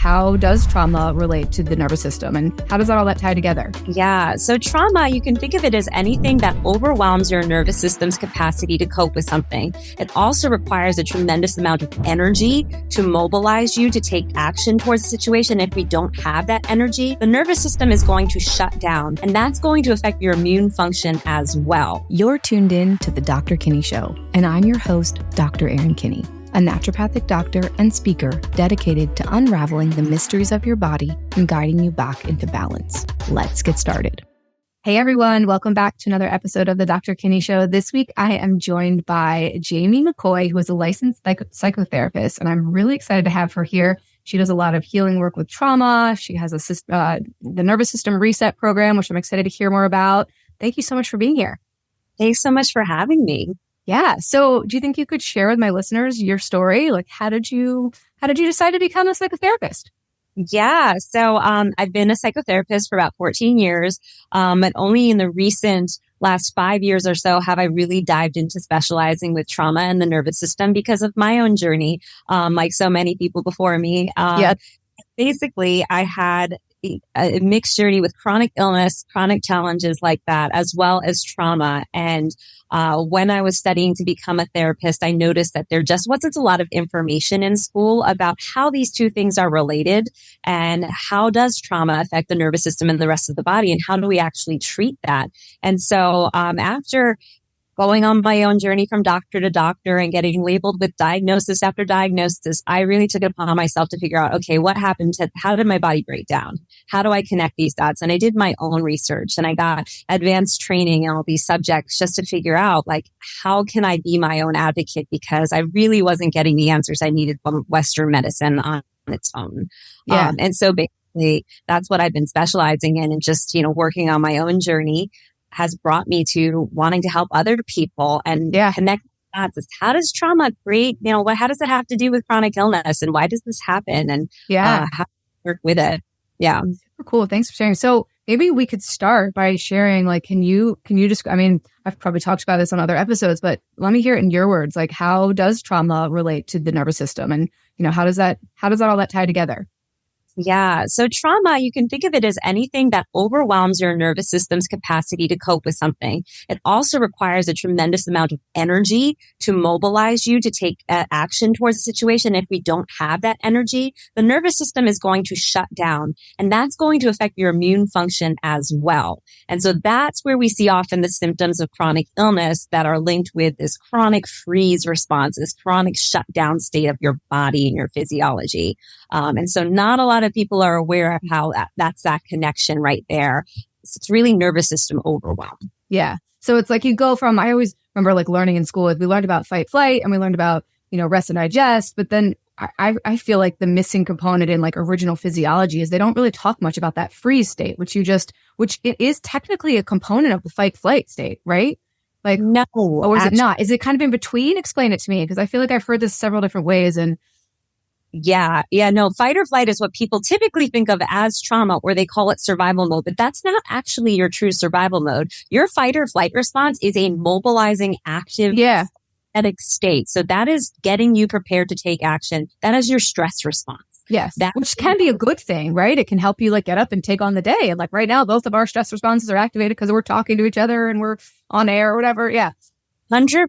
how does trauma relate to the nervous system and how does all that tie together? Yeah. So trauma, you can think of it as anything that overwhelms your nervous system's capacity to cope with something. It also requires a tremendous amount of energy to mobilize you to take action towards the situation. If we don't have that energy, the nervous system is going to shut down, and that's going to affect your immune function as well. You're tuned in to the Dr. Kinney Show, and I'm your host, Dr. Erin Kinney, a naturopathic doctor and speaker dedicated to unraveling the mysteries of your body and guiding you back into balance. Let's get started. Hey everyone, welcome back to another episode of the Dr. Kinney Show. This week I am joined by Jamie McCoy, who is a licensed psychotherapist, and I'm really excited to have her here. She does a lot of healing work with trauma. She has the nervous system reset program, which I'm excited to hear more about. Thank you so much for being here. Thanks so much for having me. Yeah. So do you think you could share with my listeners your story? Like, how did you decide to become a psychotherapist? Yeah. So I've been a psychotherapist for about 14 years. And only in the recent last 5 years or so have I really dived into specializing with trauma and the nervous system because of my own journey, like so many people before me. Basically, I had a mixed journey with chronic illness, chronic challenges like that, as well as trauma. And when I was studying to become a therapist, I noticed that there just wasn't a lot of information in school about how these two things are related and how does trauma affect the nervous system and the rest of the body, and how do we actually treat that? And so after going on my own journey from doctor to doctor and getting labeled with diagnosis after diagnosis, I really took it upon myself to figure out, okay, what happened? How did my body break down? How do I connect these dots? And I did my own research and I got advanced training in all these subjects just to figure out, like, how can I be my own advocate? Because I really wasn't getting the answers I needed from Western medicine on its own. Yeah. And so basically that's what I've been specializing in, and just, working on my own journey has brought me to wanting to help other people and connect dots. How does trauma create, how does it have to do with chronic illness, and why does this happen? And how to work with it. Yeah. Super cool. Thanks for sharing. So maybe we could start by sharing, like, can you just, I've probably talked about this on other episodes, but let me hear it in your words. Like, how does trauma relate to the nervous system? And, how does all that tie together? Yeah. So trauma, you can think of it as anything that overwhelms your nervous system's capacity to cope with something. It also requires a tremendous amount of energy to mobilize you to take action towards the situation. If we don't have that energy, the nervous system is going to shut down, and that's going to affect your immune function as well. And so that's where we see often the symptoms of chronic illness that are linked with this chronic freeze response, this chronic shutdown state of your body and your physiology. And so not a lot of people are aware of how that's that connection right there. So it's really nervous system overwhelm. Yeah. So it's like you go from, I always remember like learning in school, we learned about fight, flight, and we learned about, rest and digest. But then I feel like the missing component in like original physiology is they don't really talk much about that freeze state, which it is technically a component of the fight, flight state, right? Like, no, or is it not? Is it kind of in between? Explain it to me, because I feel like I've heard this several different ways. And no, fight or flight is what people typically think of as trauma, or they call it survival mode, but that's not actually your true survival mode. Your fight or flight response is a mobilizing, active, energetic state. So that is getting you prepared to take action. That is your stress response. Yes. Which can be a good thing, right? It can help you like get up and take on the day. And like right now, both of our stress responses are activated because we're talking to each other and we're on air or whatever. Yeah. 100%.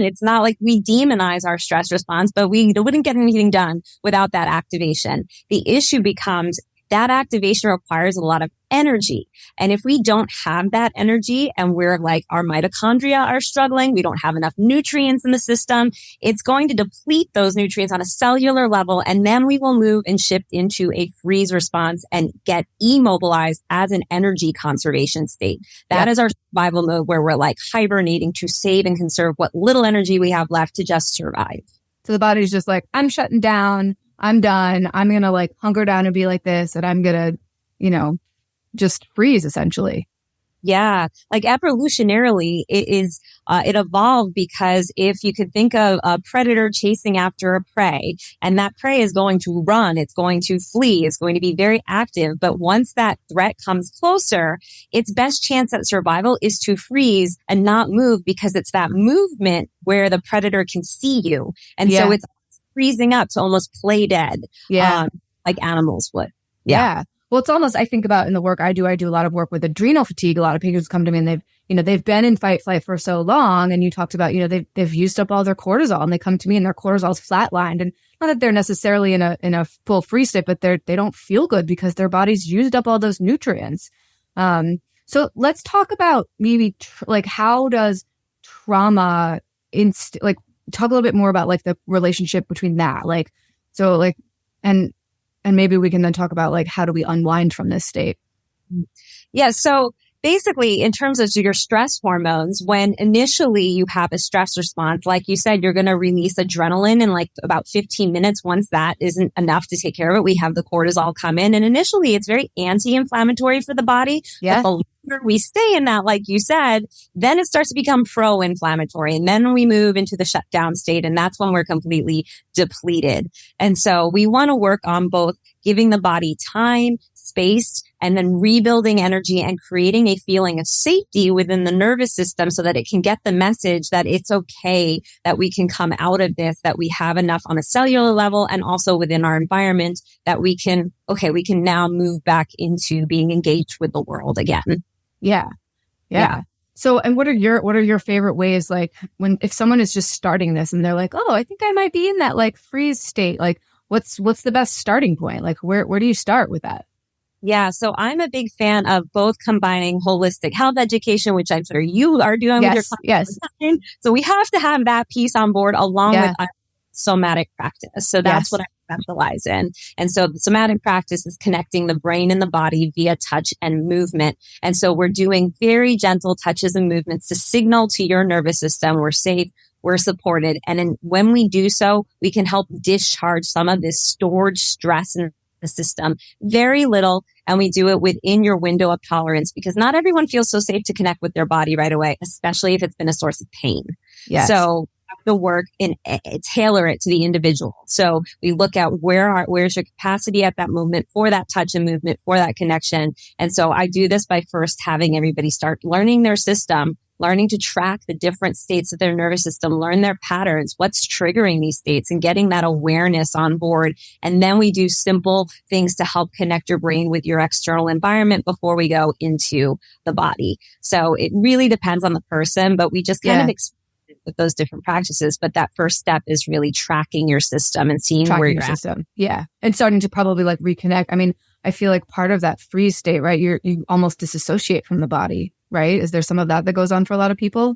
It's not like we demonize our stress response, but we wouldn't get anything done without that activation. The issue becomes that activation requires a lot of energy. And if we don't have that energy and we're like, our mitochondria are struggling, we don't have enough nutrients in the system, it's going to deplete those nutrients on a cellular level. And then we will move and shift into a freeze response and get immobilized as an energy conservation state. That is our survival mode, where we're like hibernating to save and conserve what little energy we have left to just survive. So the body's just like, I'm shutting down. I'm done. I'm going to like hunker down and be like this. And I'm going to, just freeze essentially. Yeah. Like evolutionarily, it evolved because if you could think of a predator chasing after a prey, and that prey is going to run, it's going to flee, it's going to be very active. But once that threat comes closer, its best chance at survival is to freeze and not move, because it's that movement where the predator can see you. And so it's freezing up to almost play dead. Yeah. like animals would. Yeah. Well, it's almost, I think about in the work I do a lot of work with adrenal fatigue. A lot of patients come to me and they've been in fight flight for so long. And you talked about, they've used up all their cortisol and they come to me and their cortisol's flatlined. And not that they're necessarily in a full freeze state, but they don't feel good because their body's used up all those nutrients. So let's talk about maybe how does trauma talk a little bit more about like the relationship between that, and maybe we can then talk about how do we unwind from this state? Yeah. So basically, in terms of your stress hormones, when initially you have a stress response, like you said, you're going to release adrenaline in like about 15 minutes. Once that isn't enough to take care of it, we have the cortisol come in. And initially, it's very anti-inflammatory for the body. Yeah. But the longer we stay in that, like you said, then it starts to become pro-inflammatory. And then we move into the shutdown state. And that's when we're completely depleted. And so we want to work on both giving the body time, space, and then rebuilding energy and creating a feeling of safety within the nervous system so that it can get the message that it's okay, that we can come out of this, that we have enough on a cellular level and also within our environment that we can now move back into being engaged with the world again. Yeah. So, and what are your favorite ways, if someone is just starting this and they're like, oh, I think I might be in that freeze state, what's the best starting point? Where do you start with that? Yeah. So I'm a big fan of both combining holistic health education, which I'm sure you are doing with your clients. Yes. So we have to have that piece on board along with our somatic practice. So that's what I specialize in. And so the somatic practice is connecting the brain and the body via touch and movement. And so we're doing very gentle touches and movements to signal to your nervous system we're safe, we're supported. And when we do so, we can help discharge some of this stored stress in the system. Very little. And we do it within your window of tolerance because not everyone feels so safe to connect with their body right away, especially if it's been a source of pain. Yes. So the work and tailor it to the individual. So we look at where's your capacity at that moment for that touch and movement, for that connection. And so I do this by first having everybody start learning their system, learning to track the different states of their nervous system, learn their patterns, what's triggering these states and getting that awareness on board. And then we do simple things to help connect your brain with your external environment before we go into the body. So it really depends on the person, but we just kind of experiment with those different practices. But that first step is really tracking your system and seeing where you're at. Yeah. And starting to probably reconnect. I mean, I feel like part of that freeze state, right? You almost disassociate from the body, right? Is there some of that goes on for a lot of people?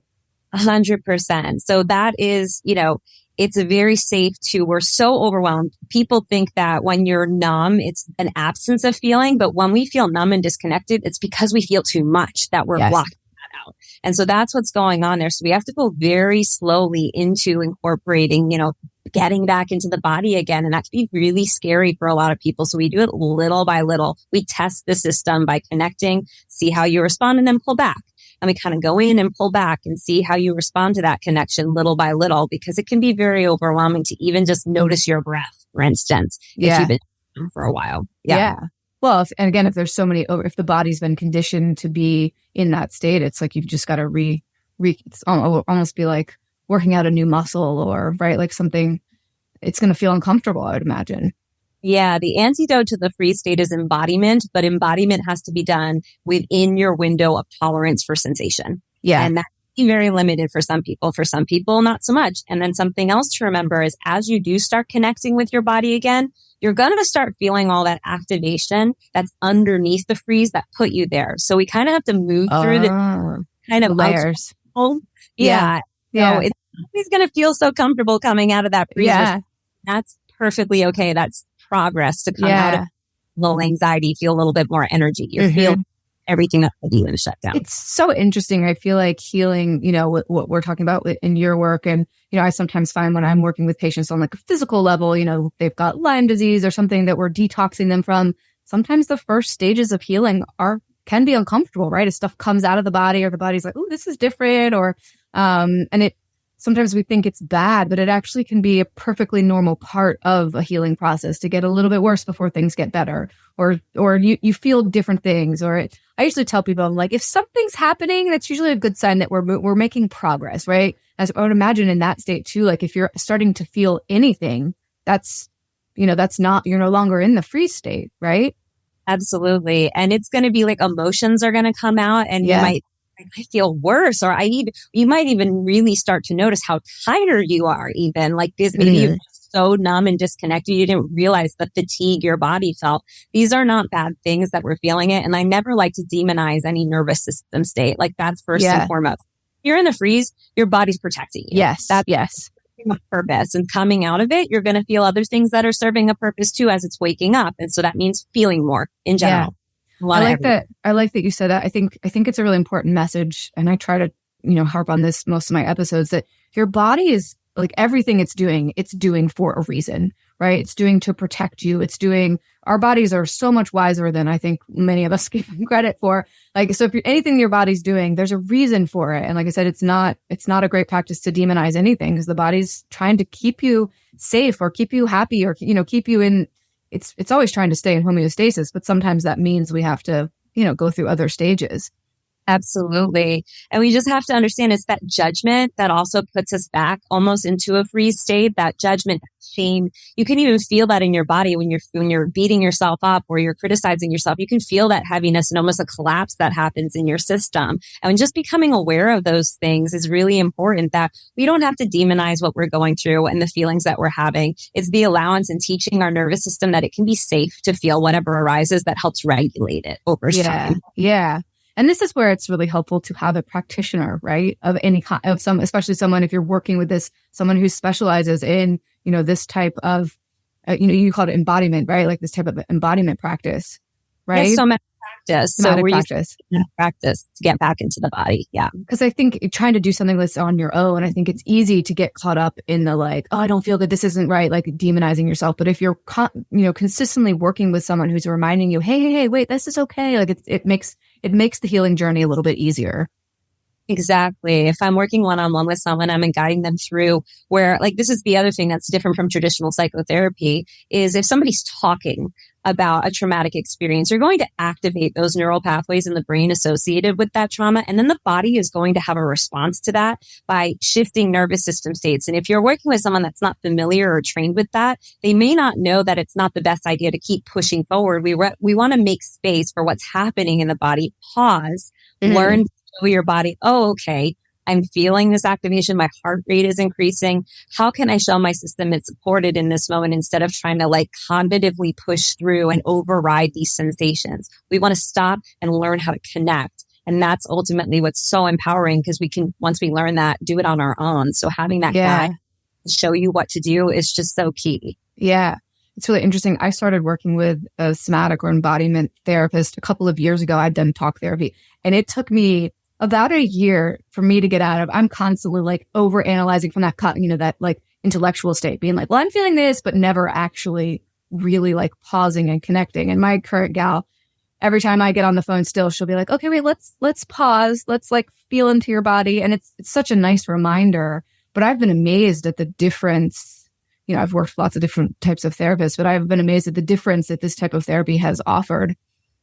100%. So that is, it's a very safe we're so overwhelmed. People think that when you're numb, it's an absence of feeling. But when we feel numb and disconnected, it's because we feel too much that we're blocking that out. And so that's what's going on there. So we have to go very slowly into incorporating, getting back into the body again. And that can be really scary for a lot of people. So we do it little by little. We test the system by connecting, see how you respond, and then pull back. And we kind of go in and pull back and see how you respond to that connection little by little, because it can be very overwhelming to even just notice your breath, for instance, if you've been for a while. Yeah. Well, if there's so many, if the body's been conditioned to be in that state, it's like you've just got to it's almost be like working out a new muscle or something. It's going to feel uncomfortable, I would imagine. Yeah, the antidote to the freeze state is embodiment, but embodiment has to be done within your window of tolerance for sensation. Yeah. And that can be very limited for some people. For some people, not so much. And then something else to remember is as you do start connecting with your body again, you're going to start feeling all that activation that's underneath the freeze that put you there. So we kind of have to move through the kind of layers. Yeah. So it's always going to feel so comfortable coming out of that freeze. Yeah. That's perfectly okay. That's progress to come out of a little anxiety, feel a little bit more energy. You're feeling everything that will do in a shutdown. It's so interesting. I feel like healing, what we're talking about in your work. And, I sometimes find when I'm working with patients on a physical level, they've got Lyme disease or something that we're detoxing them from. Sometimes the first stages of healing can be uncomfortable, right? As stuff comes out of the body or the body's like, oh, this is different. Or, sometimes we think it's bad, but it actually can be a perfectly normal part of a healing process to get a little bit worse before things get better, or you feel different things. I usually tell people, I'm like, if something's happening, that's usually a good sign that we're making progress, right? As I would imagine in that state too, if you're starting to feel anything, that's you're no longer in the freeze state, right? Absolutely. And it's going to be like emotions are going to come out and I feel worse, or you might even really start to notice how tired you are even like this. Maybe you're so numb and disconnected. You didn't realize the fatigue your body felt. These are not bad things that we're feeling it. And I never like to demonize any nervous system state. Like that's first and foremost. You're in the freeze, your body's protecting you. Yes. That's a purpose. And coming out of it, you're going to feel other things that are serving a purpose too as it's waking up. And so that means feeling more in general. I like that. I like that you said that. I think it's a really important message. And I try to, harp on this most of my episodes, that your body is like everything it's doing for a reason, right? It's doing to protect you. Our bodies are so much wiser than I think many of us give them credit for. Like, so if anything your body's doing, there's a reason for it. And like I said, it's not a great practice to demonize anything because the body's trying to keep you safe or keep you happy or, keep you in, it's always trying to stay in homeostasis, but sometimes that means we have to, go through other stages. Absolutely. And we just have to understand it's that judgment that also puts us back almost into a freeze state, that judgment, that shame. You can even feel that in your body when you're beating yourself up or you're criticizing yourself. You can feel that heaviness and almost a collapse that happens in your system. And just becoming aware of those things is really important, that we don't have to demonize what we're going through and the feelings that we're having. It's the allowance and teaching our nervous system that it can be safe to feel whatever arises that helps regulate it over time. Yeah. And this is where it's really helpful to have a practitioner, right? Of any kind, especially someone, if you're working with someone who specializes in, this type of, you call it embodiment, right? Like this type of embodiment practice, right? Yes, somatic practice. Somatic practice. Practice to get back into the body. Yeah. Because I think trying to do something that's on your own, I think it's easy to get caught up in the like, oh, I don't feel good, this isn't right, like demonizing yourself. But if you're, consistently working with someone who's reminding you, hey, wait, this is okay. Like it makes the healing journey a little bit easier. Exactly. If I'm working one-on-one with someone, I'm guiding them through where, like, this is the other thing that's different from traditional psychotherapy is if somebody's talking about a traumatic experience, you're going to activate those neural pathways in the brain associated with that trauma. And then the body is going to have a response to that by shifting nervous system states. And if you're working with someone that's not familiar or trained with that, they may not know that it's not the best idea to keep pushing forward. We want to make space for what's happening in the body, pause, learn to show your body, oh, okay, I'm feeling this activation. My heart rate is increasing. How can I show my system it's supported in this moment instead of trying to like cognitively push through and override these sensations? We want to stop and learn how to connect. And that's ultimately what's so empowering because we can, once we learn that, do it on our own. So having that guide show you what to do is just so key. Yeah. It's really interesting. I started working with a somatic or embodiment therapist a couple of years ago. I'd done talk therapy and it took me about a year for me to get out of, I'm constantly like over analyzing from that, that like intellectual state, being like, well, I'm feeling this, but never actually really like pausing and connecting. And my current gal, every time I get on the phone still, she'll be like, okay, wait, let's pause. Let's like feel into your body. And it's such a nice reminder, but I've been amazed at the difference. I've worked with lots of different types of therapists, but I've been amazed at the difference that this type of therapy has offered.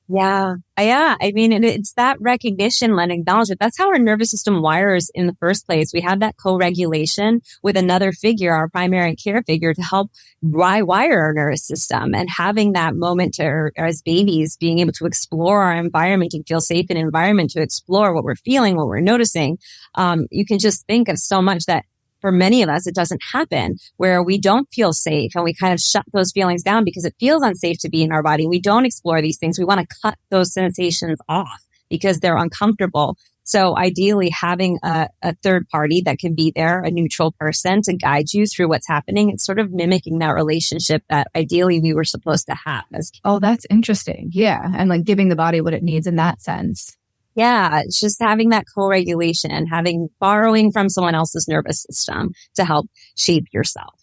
Yeah. I mean, it's that recognition and acknowledgement. That's how our nervous system wires in the first place. We have that co-regulation with another figure, our primary care figure, to help rewire our nervous system. And having that moment as babies, being able to explore our environment and feel safe in an environment to explore what we're feeling, what we're noticing. You can just think of so much that for many of us, it doesn't happen where we don't feel safe and we kind of shut those feelings down because it feels unsafe to be in our body. We don't explore these things. We want to cut those sensations off because they're uncomfortable. So ideally having a third party that can be there, a neutral person to guide you through what's happening, it's sort of mimicking that relationship that ideally we were supposed to have. Oh, that's interesting. Yeah. And like giving the body what it needs in that sense. Yeah, it's just having that co-regulation and borrowing from someone else's nervous system to help shape yourself.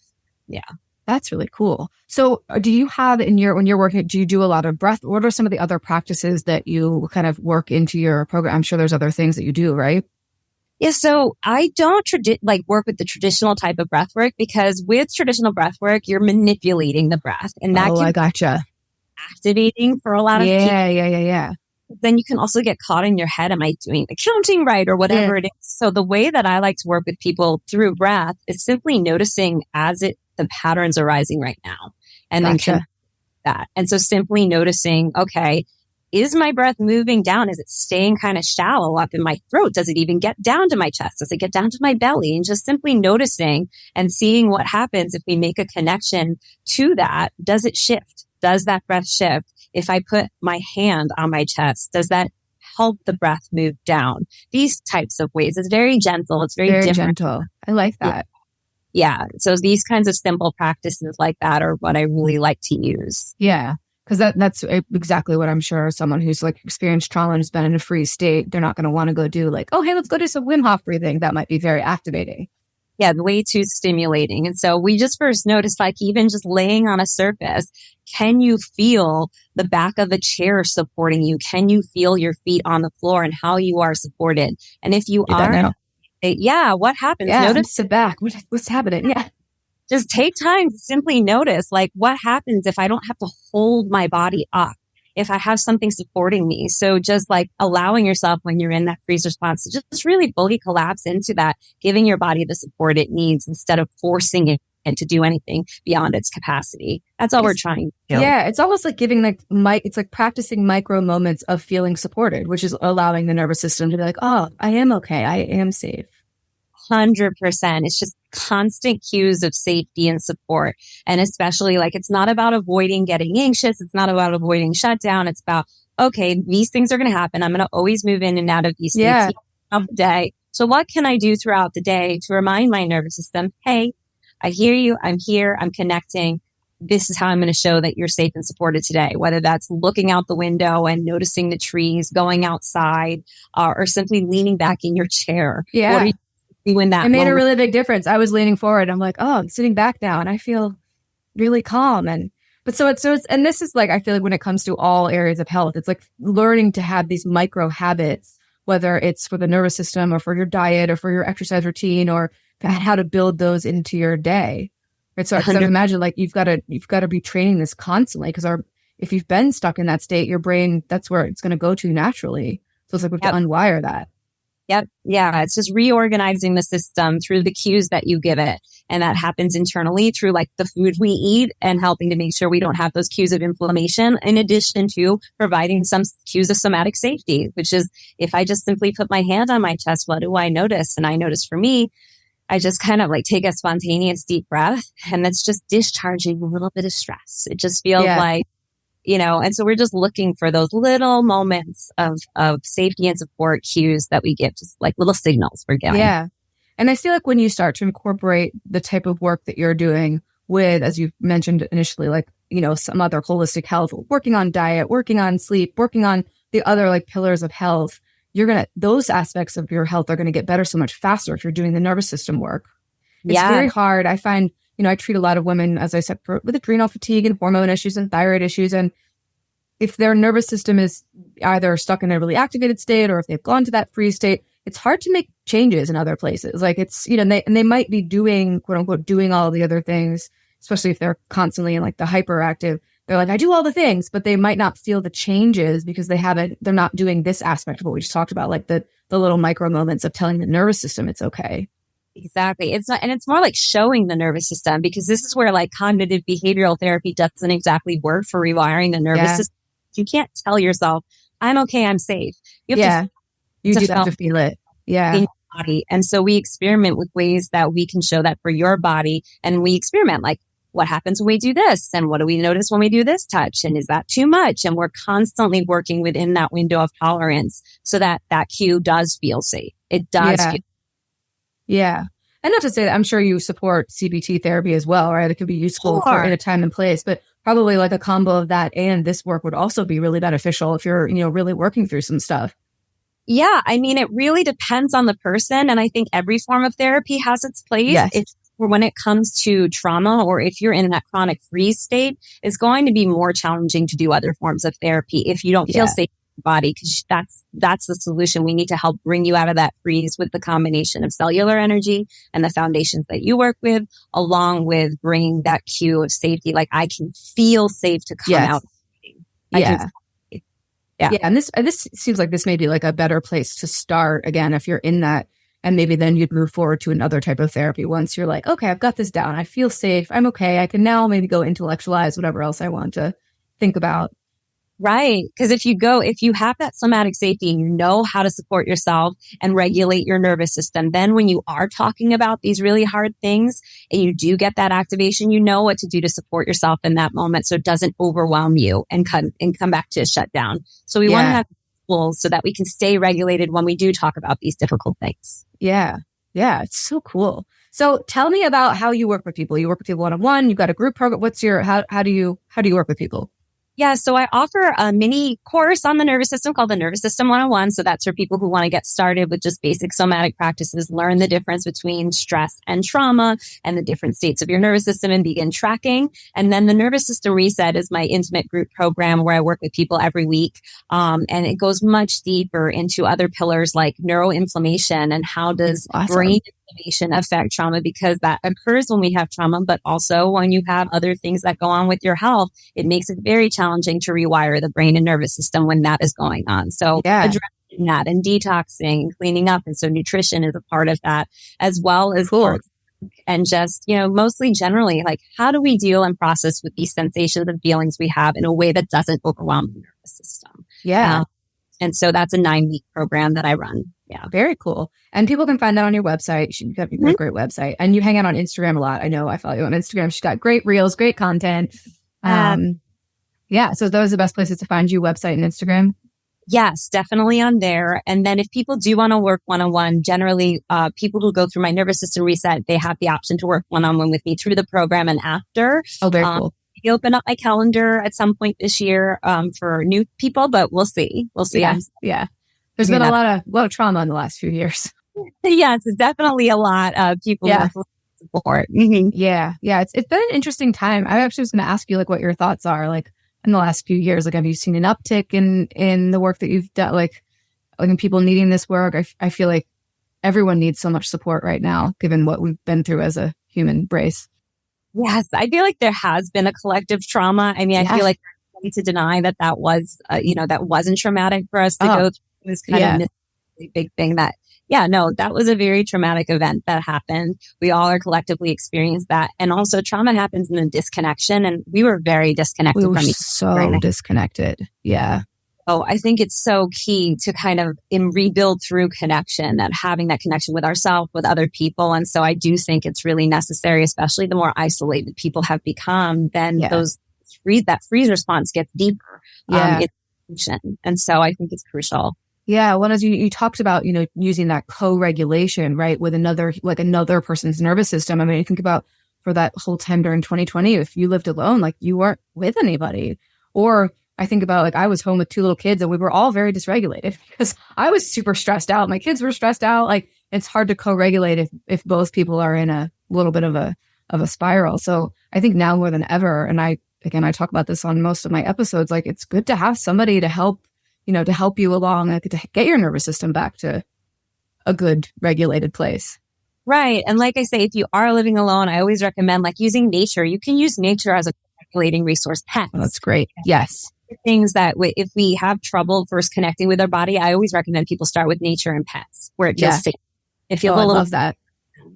Yeah. That's really cool. So do you have when you're working, do you do a lot of breath? What are some of the other practices that you kind of work into your program? I'm sure there's other things that you do, right? Yeah, so I don't work with the traditional type of breath work because with traditional breath work, you're manipulating the breath. And that I gotcha. Activating for a lot of people. Yeah. Then you can also get caught in your head. Am I doing the counting right or whatever it is? So the way that I like to work with people through breath is simply noticing the patterns arising right now. and then connect that. And so simply noticing, okay, is my breath moving down? Is it staying kind of shallow up in my throat? Does it even get down to my chest? Does it get down to my belly? And just simply noticing and seeing what happens if we make a connection to that. Does it shift? Does that breath shift? If I put my hand on my chest, does that help the breath move down? These types of ways. It's very gentle. It's very different. Gentle. I like that. Yeah. So these kinds of simple practices like that are what I really like to use. Yeah. Because that's exactly what I'm sure someone who's like experienced trauma and has been in a freeze state, they're not going to want to go do like, oh, hey, let's go do some Wim Hof breathing. That might be very activating. Yeah, way too stimulating. And so we just first noticed, like, even just laying on a surface, can you feel the back of a chair supporting you? Can you feel your feet on the floor and how you are supported? And if you are, what happens? Yeah, notice, sit back. What's happening? Yeah. Just take time to simply notice, like, what happens if I don't have to hold my body up, if I have something supporting me. So just like allowing yourself when you're in that freeze response to just really fully collapse into that, giving your body the support it needs instead of forcing it to do anything beyond its capacity. That's all we're trying to do. Yeah, it's almost like giving it's like practicing micro moments of feeling supported, which is allowing the nervous system to be like, oh, I am okay. I am safe. 100%. It's just constant cues of safety and support. And especially like, it's not about avoiding getting anxious. It's not about avoiding shutdown. It's about, okay, these things are going to happen. I'm going to always move in and out of these states of the day. So what can I do throughout the day to remind my nervous system, hey, I hear you. I'm here. I'm connecting. This is how I'm going to show that you're safe and supported today, whether that's looking out the window and noticing the trees, going outside, or simply leaning back in your chair. Yeah. What are you doing that? It made a really big difference. I was leaning forward. I'm like, oh, I'm sitting back now and I feel really calm. And this is like, I feel like when it comes to all areas of health, it's like learning to have these micro habits, whether it's for the nervous system or for your diet or for your exercise routine or how to build those into your day. Right. So I imagine like you've got to be training this constantly because if you've been stuck in that state, your brain, that's where it's going to go to naturally. So it's like we have to unwire that. Yep. Yeah. It's just reorganizing the system through the cues that you give it. And that happens internally through like the food we eat and helping to make sure we don't have those cues of inflammation, in addition to providing some cues of somatic safety, which is if I just simply put my hand on my chest, what do I notice? And I notice for me, I just kind of like take a spontaneous deep breath and that's just discharging a little bit of stress. It just feels like, and so we're just looking for those little moments of safety and support cues that we give, just like little signals we're giving. Yeah. And I feel like when you start to incorporate the type of work that you're doing with, as you mentioned initially, like, some other holistic health, working on diet, working on sleep, working on the other like pillars of health, those aspects of your health are going to get better so much faster if you're doing the nervous system work. It's very hard. I find, I treat a lot of women, as I said, with adrenal fatigue and hormone issues and thyroid issues. And if their nervous system is either stuck in a really activated state or if they've gone to that freeze state, it's hard to make changes in other places. Like it's, they might be doing, quote unquote, doing all the other things, especially if they're constantly in like the hyperactive. They're like, I do all the things, but they might not feel the changes because they're not doing this aspect of what we just talked about, like the little micro moments of telling the nervous system it's okay. Exactly. It's more like showing the nervous system, because this is where like cognitive behavioral therapy doesn't exactly work for rewiring the nervous system. You can't tell yourself, I'm okay, I'm safe. You have you do have to feel it. Yeah. In your body. And so we experiment with ways that we can show that for your body. And we experiment like, what happens when we do this? And what do we notice when we do this touch? And is that too much? And we're constantly working within that window of tolerance so that that cue does feel safe. It does. Yeah. And not to say that I'm sure you support CBT therapy as well, right? It could be useful for in a time and place, but probably like a combo of that and this work would also be really beneficial if you're, really working through some stuff. Yeah. I mean, it really depends on the person. And I think every form of therapy has its place. Yes. When it comes to trauma, or if you're in that chronic freeze state, it's going to be more challenging to do other forms of therapy if you don't feel safe in your body, because that's the solution. We need to help bring you out of that freeze with the combination of cellular energy and the foundations that you work with, along with bringing that cue of safety. Like I can feel safe to come out. Yeah. And this seems like this may be like a better place to start again if you're in that And maybe then you'd move forward to another type of therapy once you're like, okay, I've got this down. I feel safe. I'm okay. I can now maybe go intellectualize whatever else I want to think about. Right. Because if you have that somatic safety and you know how to support yourself and regulate your nervous system, then when you are talking about these really hard things and you do get that activation, you know what to do to support yourself in that moment so it doesn't overwhelm you and come back to a shutdown. So we want to have tools so that we can stay regulated when we do talk about these difficult things. Yeah. Yeah. It's so cool. So tell me about how you work with people. You work with people one-on-one. You've got a group program. How do you work with people? Yeah, so I offer a mini course on the nervous system called the Nervous System 101. So that's for people who want to get started with just basic somatic practices, learn the difference between stress and trauma and the different states of your nervous system and begin tracking. And then the Nervous System Reset is my intimate group program where I work with people every week. And it goes much deeper into other pillars like neuroinflammation and how does brain inflammation affect trauma, because that occurs when we have trauma, but also when you have other things that go on with your health, it makes it very challenging to rewire the brain and nervous system when that is going on. So addressing that and detoxing and cleaning up. And so nutrition is a part of that as well as and just, mostly generally, like how do we deal and process with these sensations and feelings we have in a way that doesn't overwhelm the nervous system? Yeah. And so that's a 9-week program that I run. Yeah. Very cool. And people can find that on your website. You've got a great website. And you hang out on Instagram a lot. I know I follow you on Instagram. She's got great reels, great content. Yeah. So those are the best places to find you, website and Instagram. Yes, definitely on there. And then if people do want to work one-on-one, generally, people who go through my nervous system reset, they have the option to work one-on-one with me through the program and after. Oh, very cool. I open up my calendar at some point this year, for new people, but we'll see. We'll see. Yeah. There's been a lot of trauma in the last few years. Yes, it's definitely a lot of people with support. Mm-hmm. Yeah. Yeah. It's been an interesting time. I actually was going to ask you what your thoughts are in the last few years. Have you seen an uptick in the work that you've done? Like in people needing this work? I feel like everyone needs so much support right now, given what we've been through as a human race. Yes. I feel like there has been a collective trauma. I mean, I feel like I'm to deny that was, that wasn't traumatic for us to go through. It was kind of a big thing that, that was a very traumatic event that happened. We all are collectively experienced that. And also trauma happens in a disconnection. And we were very disconnected from each other. So disconnected. Yeah. Oh, I think it's so key to kind of rebuild through connection, that having that connection with ourselves, with other people. And so I do think it's really necessary, especially the more isolated people have become, then that freeze response gets deeper. And so I think it's crucial. Yeah. Well, as you talked about, using that co-regulation, right, with another person's nervous system. I mean, you think about for that whole time during 2020, if you lived alone, you weren't with anybody. Or I think about I was home with 2 little kids and we were all very dysregulated because I was super stressed out. My kids were stressed out. It's hard to co-regulate if both people are in a little bit of a spiral. So I think now more than ever, and I talk about this on most of my episodes, it's good to have somebody to help you along, to get your nervous system back to a good regulated place. Right. And like I say, if you are living alone, I always recommend using nature. You can use nature as a regulating resource. Pets. Oh, that's great. Yes. Things that if we have trouble first connecting with our body, I always recommend people start with nature and pets, where it feels safe. It feels a little love that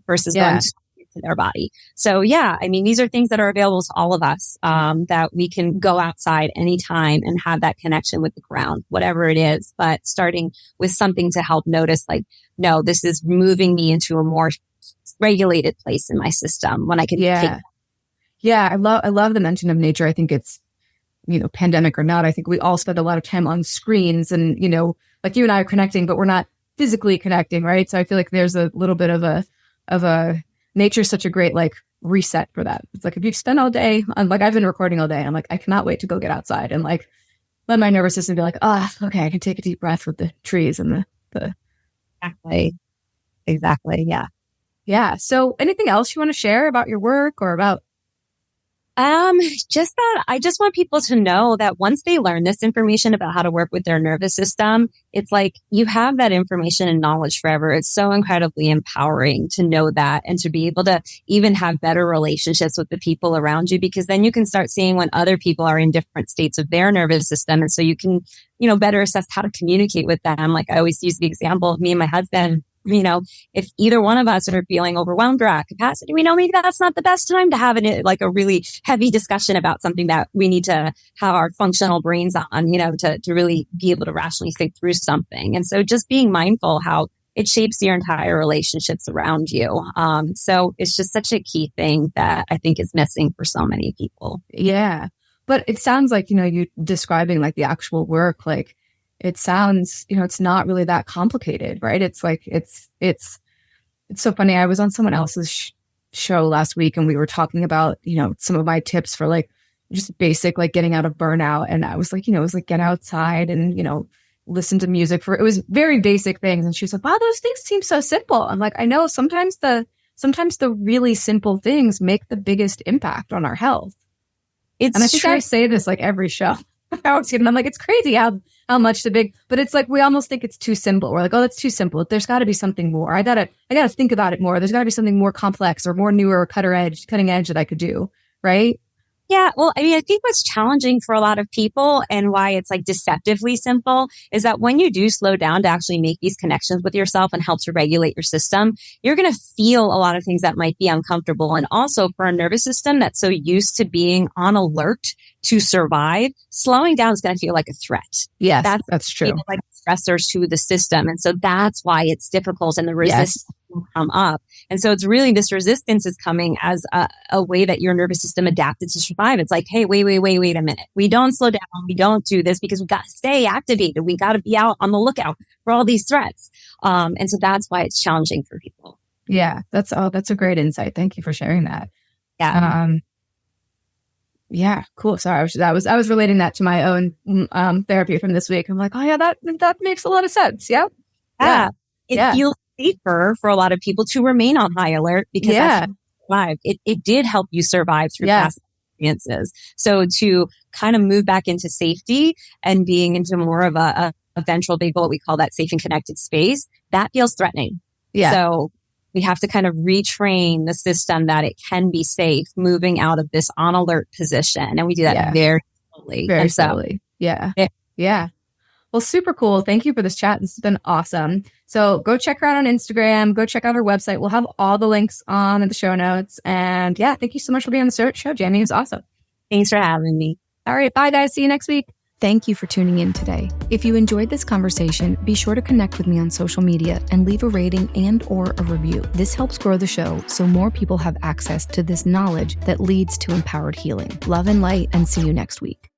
versus going to their body. So I mean, these are things that are available to all of us, that we can go outside anytime and have that connection with the ground, whatever it is, but starting with something to help notice, no, this is moving me into a more regulated place in my system when I can take. Yeah. I love the mention of nature. I think it's, pandemic or not, I think we all spend a lot of time on screens and, you and I are connecting, but we're not physically connecting. Right. So I feel like there's a little bit of a nature's such a great reset for that. It's if you spend all day on, I've been recording all day. I'm I cannot wait to go get outside and let my nervous system be okay, I can take a deep breath with the trees and the. Exactly. Yeah. Yeah. So anything else you want to share about your work or about? Just that I just want people to know that once they learn this information about how to work with their nervous system, it's you have that information and knowledge forever. It's so incredibly empowering to know that and to be able to even have better relationships with the people around you, because then you can start seeing when other people are in different states of their nervous system. And so you can, better assess how to communicate with them. I always use the example of me and my husband. if either one of us are feeling overwhelmed or at capacity, we know maybe that's not the best time to have a really heavy discussion about something that we need to have our functional brains on, to really be able to rationally think through something. And so just being mindful how it shapes your entire relationships around you. So it's just such a key thing that I think is missing for so many people. Yeah. But it sounds like, you describing like the actual work, like it sounds, it's not really that complicated, right? It's like, it's so funny. I was on someone else's show last week and we were talking about, some of my tips for like just basic, like getting out of burnout. And I was like, it was like get outside and, listen to music it was very basic things. And she's like, wow, those things seem so simple. I'm like, I know sometimes the really simple things make the biggest impact on our health. And I think I say this like every show. I'm like, it's crazy how much but it's like, we almost think it's too simple. We're like, oh, that's too simple. There's got to be something more. I gotta think about it more. There's got to be something more complex or more newer or cutting edge that I could do. Right. Yeah. Well, I think what's challenging for a lot of people and why it's like deceptively simple is that when you do slow down to actually make these connections with yourself and help to regulate your system, you're going to feel a lot of things that might be uncomfortable. And also for a nervous system that's so used to being on alert to survive, slowing down is going to feel like a threat. Yes, that's true. Like stressors to the system. And so that's why it's difficult and the resistance will come up. And so it's really this resistance is coming as a way that your nervous system adapted to survive. It's like, hey, wait a minute. We don't slow down. We don't do this because we got to stay activated. We got to be out on the lookout for all these threats. And so that's why it's challenging for people. Yeah, that's a great insight. Thank you for sharing that. Yeah. Yeah, cool. Sorry, I was relating that to my own therapy from this week. I'm like, oh yeah, that makes a lot of sense. Yep. Yeah. It feels safer for a lot of people to remain on high alert because that's survive. It did help you survive through past experiences. So to kind of move back into safety and being into more of a ventral vagal, what we call that safe and connected space, that feels threatening. Yeah. So we have to kind of retrain the system that it can be safe, moving out of this on alert position. And we do that very slowly. Very slowly. Yeah. Well, super cool. Thank you for this chat. This has been awesome. So go check her out on Instagram. Go check out her website. We'll have all the links on in the show notes. And thank you so much for being on the show, Jamie. It was awesome. Thanks for having me. All right. Bye, guys. See you next week. Thank you for tuning in today. If you enjoyed this conversation, be sure to connect with me on social media and leave a rating and/or a review. This helps grow the show so more people have access to this knowledge that leads to empowered healing. Love and light, and see you next week.